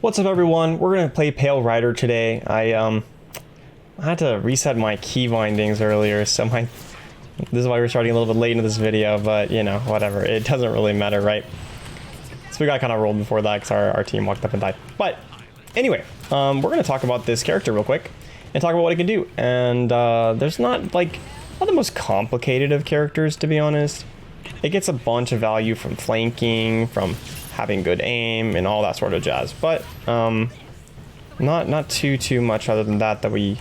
What's up, everyone? We're gonna play Pale Rider today. I had to reset my key bindings earlier, so this is why we're starting a little bit late into this video, but you know, whatever. It doesn't really matter, right? So we got kind of rolled before that because our team walked up and died. But anyway, we're gonna talk about this character real quick and talk about what it can do. And there's not the most complicated of characters, to be honest. It gets a bunch of value from flanking, from having good aim and all that sort of jazz, but not too much other than that we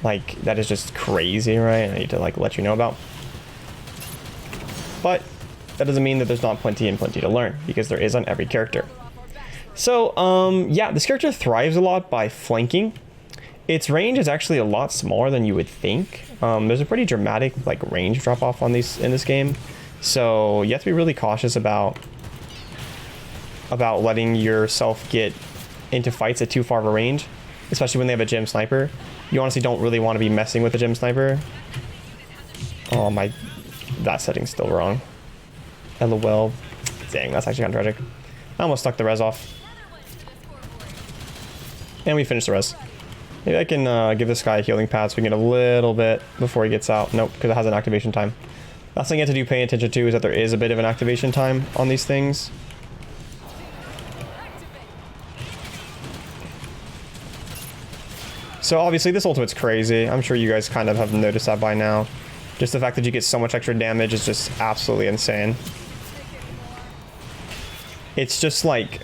that is just crazy, right? I need to let you know about. But that doesn't mean that there's not plenty to learn, because there is on every character. So yeah, this character thrives a lot by flanking. Its range is actually a lot smaller than you would think. There's a pretty dramatic range drop off on these in this game, so you have to be really cautious about letting yourself get into fights at too far of a range, especially when they have a gem sniper. You honestly don't really want to be messing with a gem sniper. Oh my, that setting's still wrong. LOL. Dang, that's actually kind of tragic. I almost stuck the res off. And we finished the res. Maybe I can give this guy a healing pad so we can get a little bit before he gets out. Nope, because it has an activation time. Last thing you have to do paying attention to is that there is a bit of an activation time on these things. So obviously this ultimate's crazy. I'm sure you guys kind of have noticed that by now. Just the fact that you get so much extra damage is just absolutely insane. It's just like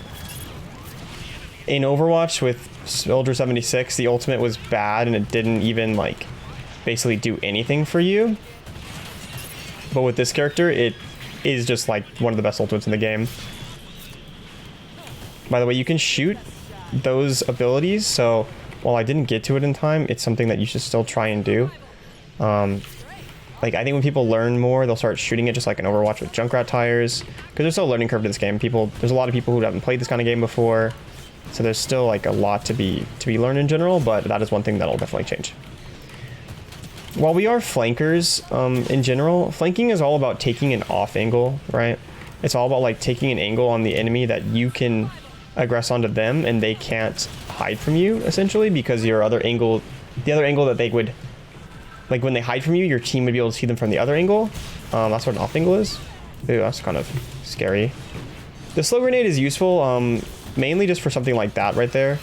in Overwatch with Soldier 76, the ultimate was bad and it didn't even basically do anything for you. But with this character, it is just one of the best ultimates in the game. By the way, you can shoot those abilities, so while I didn't get to it in time, it's something that you should still try and do. I think when people learn more, they'll start shooting it just like in Overwatch with Junkrat tires, because there's still a learning curve to this game. There's a lot of people who haven't played this kind of game before, so there's still a lot to be learned in general, but that is one thing that'll definitely change. While we are flankers, in general, flanking is all about taking an off angle, right? It's all about taking an angle on the enemy that you can aggress onto them and they can't hide from you, essentially, because the other angle that they would when they hide from you, your team would be able to see them from the other angle. That's what an off angle is. Ooh, that's kind of scary. The slow grenade is useful, mainly just for something like that right there,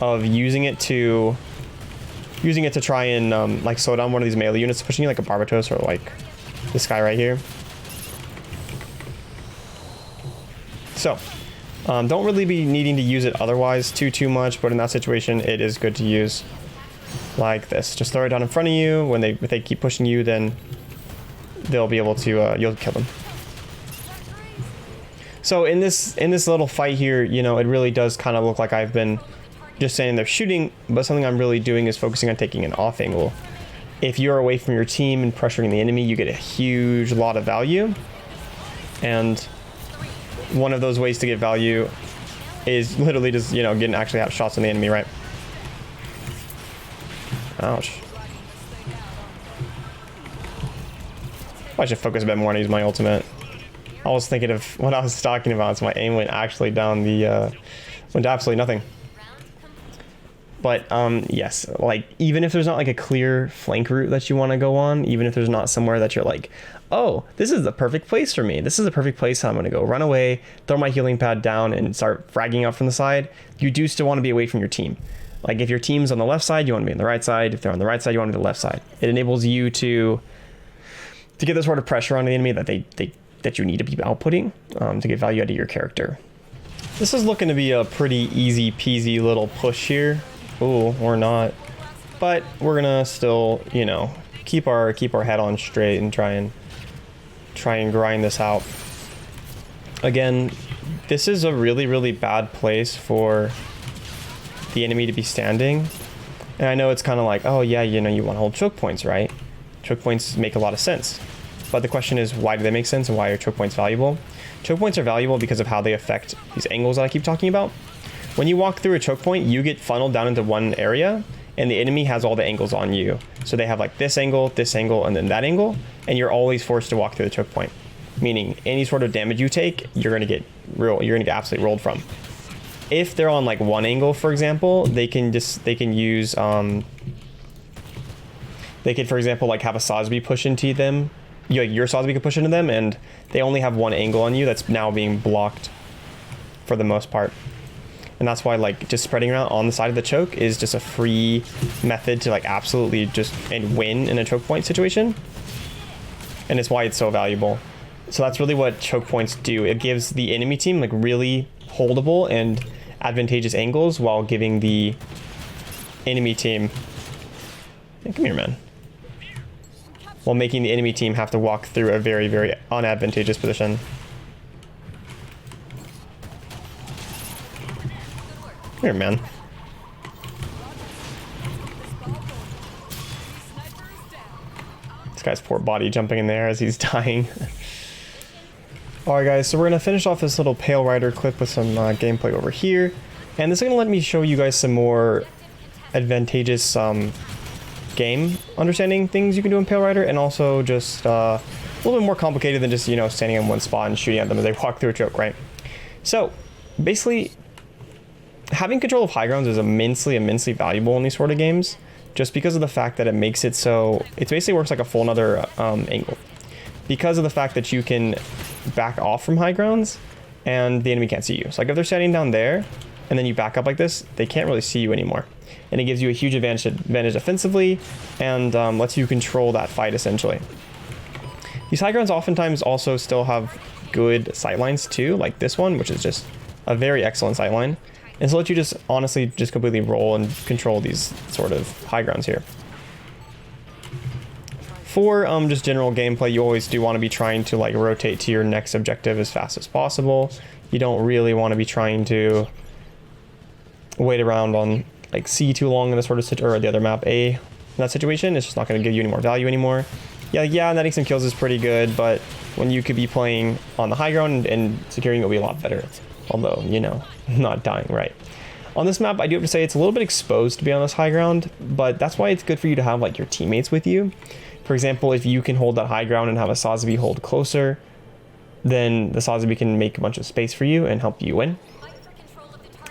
of using it to try and slow down one of these melee units pushing you, like a Barbatos or this guy right here. So don't really be needing to use it otherwise too much, but in that situation it is good to use like this. Just throw it down in front of you. If they keep pushing you, then they'll be able to you'll kill them. So in this little fight here, you know, it really does kind of look like I've been just standing there shooting, but something I'm really doing is focusing on taking an off angle. If you're away from your team and pressuring the enemy, you get a huge lot of value, and one of those ways to get value is literally just, you know, getting actually out shots on the enemy, right? Ouch. I should focus a bit more on using my ultimate. I was thinking of what I was talking about, so my aim went actually down went to absolutely nothing. But yes, even if there's not a clear flank route that you want to go on, even if there's not somewhere that you're oh, this is the perfect place for me. This is the perfect place I'm going to go run away, throw my healing pad down, and start fragging out from the side. You do still want to be away from your team. If your team's on the left side, you want to be on the right side. If they're on the right side, you want to be on the left side. It enables you to get the sort of pressure on the enemy that you need to be outputting to get value out of your character. This is looking to be a pretty easy peasy little push here. Ooh, or not. But we're gonna still, you know, keep our head on straight and try and grind this out. Again, this is a really bad place for the enemy to be standing. And I know it's kind of oh yeah, you know, you want to hold choke points, right? Choke points make a lot of sense. But the question is, why do they make sense and why are choke points valuable? Choke points are valuable because of how they affect these angles that I keep talking about. When you walk through a choke point, you get funneled down into one area, and the enemy has all the angles on you. So they have this angle, and then that angle, and you're always forced to walk through the choke point. meaning any sort of damage you take, you're gonna get absolutely rolled from. If they're on like one angle, for example, they can use they could, for example, like have a Sosby push into them. Your Sosby could push into them, and they only have one angle on you that's now being blocked for the most part. And that's why like just spreading around on the side of the choke is just a free method to like absolutely just win in a choke point situation. And it's why it's so valuable. So that's really what choke points do. It gives the enemy team like really holdable and advantageous angles while giving the enemy team, hey, come here, man. While making the enemy team have to walk through a very, very unadvantageous position. Here, man. This guy's poor body jumping in there as he's dying. Alright guys, so we're going to finish off this little Pale Rider clip with some gameplay over here. And this is going to let me show you guys some more advantageous game understanding things you can do in Pale Rider, and also just a little bit more complicated than just, you know, standing in one spot and shooting at them as they walk through a choke, right? So basically, having control of high grounds is immensely valuable in these sort of games, just because of the fact that it makes it so it basically works like a full another angle, because of the fact that you can back off from high grounds and the enemy can't see you. So like if they're standing down there and then you back up like this, they can't really see you anymore. And it gives you a huge advantage offensively, and lets you control that fight essentially. These high grounds oftentimes also still have good sightlines too, like this one, which is just a very excellent sightline. And so let you just honestly just completely roll and control these sort of high grounds here. For just general gameplay, you always do want to be trying to like rotate to your next objective as fast as possible. You don't really want to be trying to wait around on like C too long in this sort of or the other map A in that situation. It's just not going to give you any more value anymore. Yeah, netting some kills is pretty good, but when you could be playing on the high ground and securing, it'll be a lot better. Although, you know, not dying, right? On this map, I do have to say it's a little bit exposed to be on this high ground, but that's why it's good for you to have like your teammates with you. For example, if you can hold that high ground and have a Sosby hold closer, then the Sosby can make a bunch of space for you and help you win.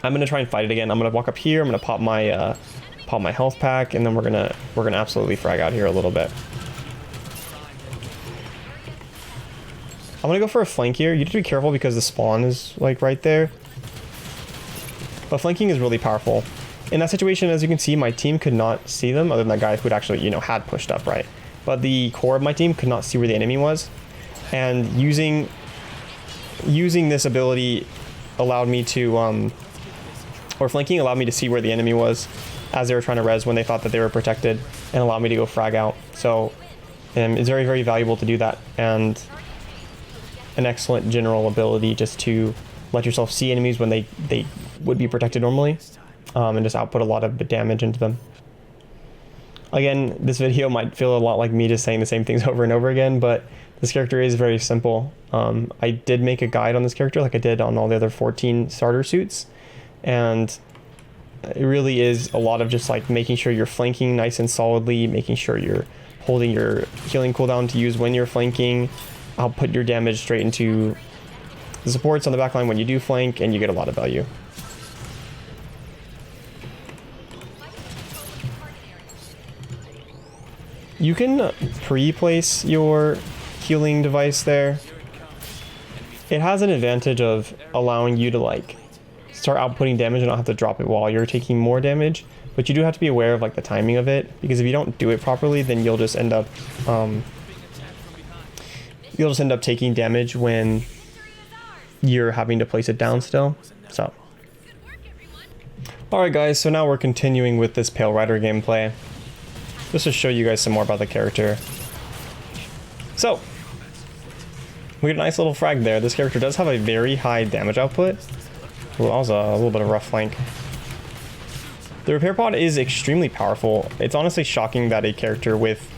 I'm gonna try and fight it again. I'm gonna walk up here. I'm gonna pop my health pack, and then we're gonna absolutely frag out here a little bit. I'm gonna go for a flank here. You have to be careful because the spawn is like right there. But flanking is really powerful. In that situation, as you can see, my team could not see them, other than that guy who had actually, you know, had pushed up, right? But the core of my team could not see where the enemy was. And using this ability allowed me to, or flanking allowed me to see where the enemy was as they were trying to res when they thought that they were protected, and allowed me to go frag out. So it's very, very valuable to do that, and an excellent general ability just to let yourself see enemies when they would be protected normally, and just output a lot of damage into them. Again, this video might feel a lot like me just saying the same things over and over again, but this character is very simple. I did make a guide on this character like I did on all the other 14 starter suits, and it really is a lot of just like making sure you're flanking nice and solidly, making sure you're holding your healing cooldown to use when you're flanking. I'll put your damage straight into the supports on the backline when you do flank, and you get a lot of value. You can pre-place your healing device there. It has an advantage of allowing you to like start outputting damage and not have to drop it while you're taking more damage, but you do have to be aware of like the timing of it, because if you don't do it properly, then you'll just end up taking damage when you're having to place it down still. So alright guys, so now we're continuing with this Pale Rider gameplay, just to show you guys some more about the character. So we get a nice little frag there. This character does have a very high damage output. Well, that was a little bit of a rough flank. The repair pod is extremely powerful. It's honestly shocking that a character with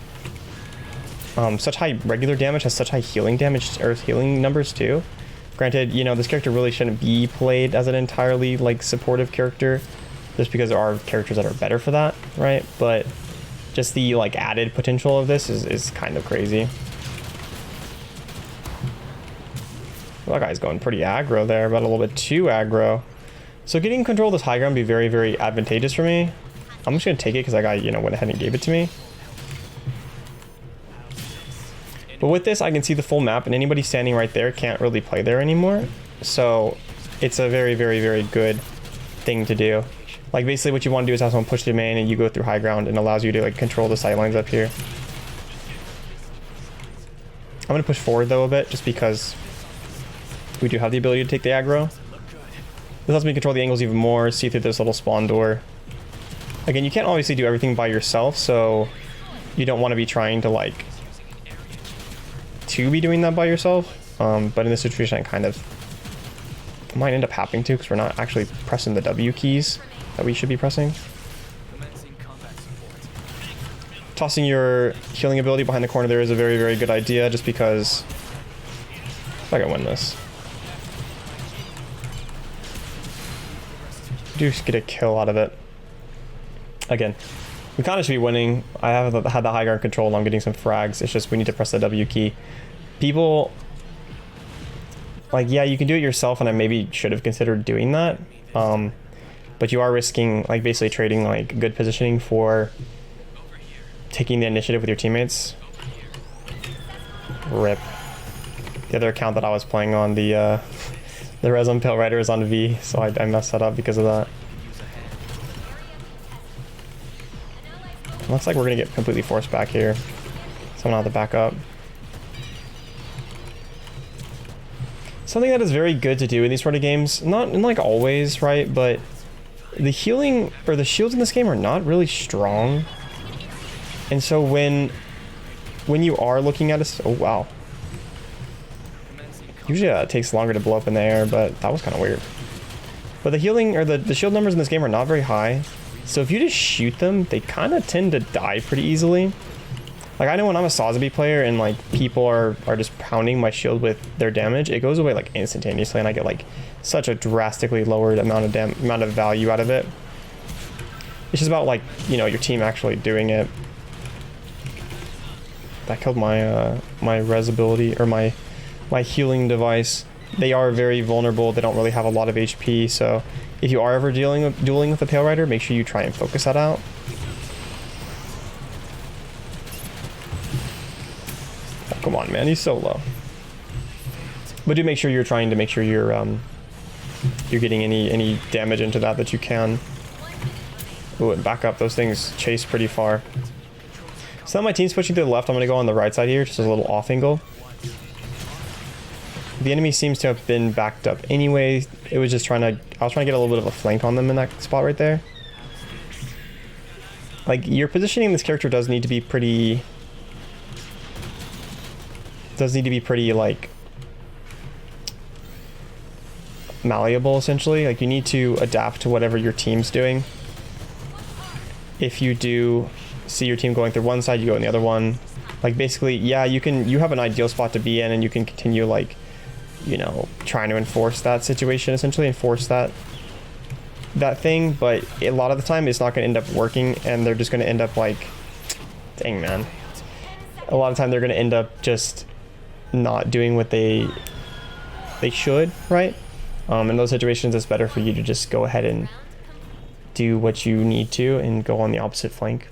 such high regular damage has such high healing damage, or healing numbers too. Granted, you know, this character really shouldn't be played as an entirely like supportive character, just because there are characters that are better for that, right? But just the like added potential of this is kind of crazy. Well, that guy's going pretty aggro there, but a little bit too aggro. So getting control of this high ground would be very, very advantageous for me. I'm just going to take it because that guy, you know, went ahead and gave it to me. But with this, I can see the full map, and anybody standing right there can't really play there anymore. So it's a very, very, very good thing to do. Like, basically what you want to do is have someone push the main and you go through high ground, and allows you to, like, control the sightlines up here. I'm going to push forward, though, a bit, just because we do have the ability to take the aggro. This lets me control the angles even more, see through this little spawn door. Again, you can't obviously do everything by yourself, so you don't want to be trying to, like, be doing that by yourself. But in this situation, I kind of might end up having to, because we're not actually pressing the W keys that we should be pressing. Tossing your healing ability behind the corner there is a very, very good idea, just because I can win this. Do get a kill out of it. Again, we kind of should be winning. I have had the high ground control and I'm getting some frags. It's just we need to press the W key. People, like, yeah, you can do it yourself, and I maybe should have considered doing that. But you are risking, like, basically trading, like, good positioning for taking the initiative with your teammates. RIP. The other account that I was playing on, the Resum Pale Rider is on V, so I messed that up because of that. Looks like we're gonna get completely forced back here. Someone have to back up. Something that is very good to do in these sort of games, not like always, right? But the healing or the shields in this game are not really strong. And so when you are looking at a, oh wow. Usually it takes longer to blow up in the air, but that was kind of weird. But the healing or the shield numbers in this game are not very high. So if you just shoot them, they kind of tend to die pretty easily. Like, I know when I'm a Sazabi player and, like, people are just pounding my shield with their damage, it goes away, like, instantaneously, and I get, like, such a drastically lowered amount of value out of it. It's just about, like, you know, your team actually doing it. That killed my my res ability, or my healing device. They are very vulnerable. They don't really have a lot of HP, so if you are ever dueling with a Pale Rider, make sure you try and focus that out. Oh, come on, man, he's so low. But do make sure you're trying to make sure you're getting any damage into that you can. Ooh, and back up. Those things chase pretty far. So now my team's pushing to the left. I'm going to go on the right side here, just a little off angle. The enemy seems to have been backed up anyway. It was just I was trying to get a little bit of a flank on them in that spot right there. Like, your positioning this character does need to be pretty, like, malleable, essentially. Like, you need to adapt to whatever your team's doing. If you do see your team going through one side, you go in the other one. Like, basically, yeah, you have an ideal spot to be in, and you can continue, like, you know, trying to enforce that situation, essentially enforce that thing, but a lot of the time it's not going to end up working, and they're just going to end up, like, dang, man, a lot of time they're going to end up just not doing what they should, right? In those situations, it's better for you to just go ahead and do what you need to and go on the opposite flank.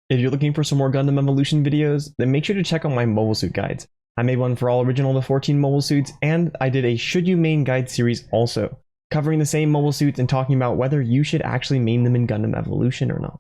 If you're looking for some more Gundam Evolution videos, then make sure to check out my mobile suit guides. I made one for all original to 14 mobile suits, and I did a Should You Main guide series also, covering the same mobile suits and talking about whether you should actually main them in Gundam Evolution or not.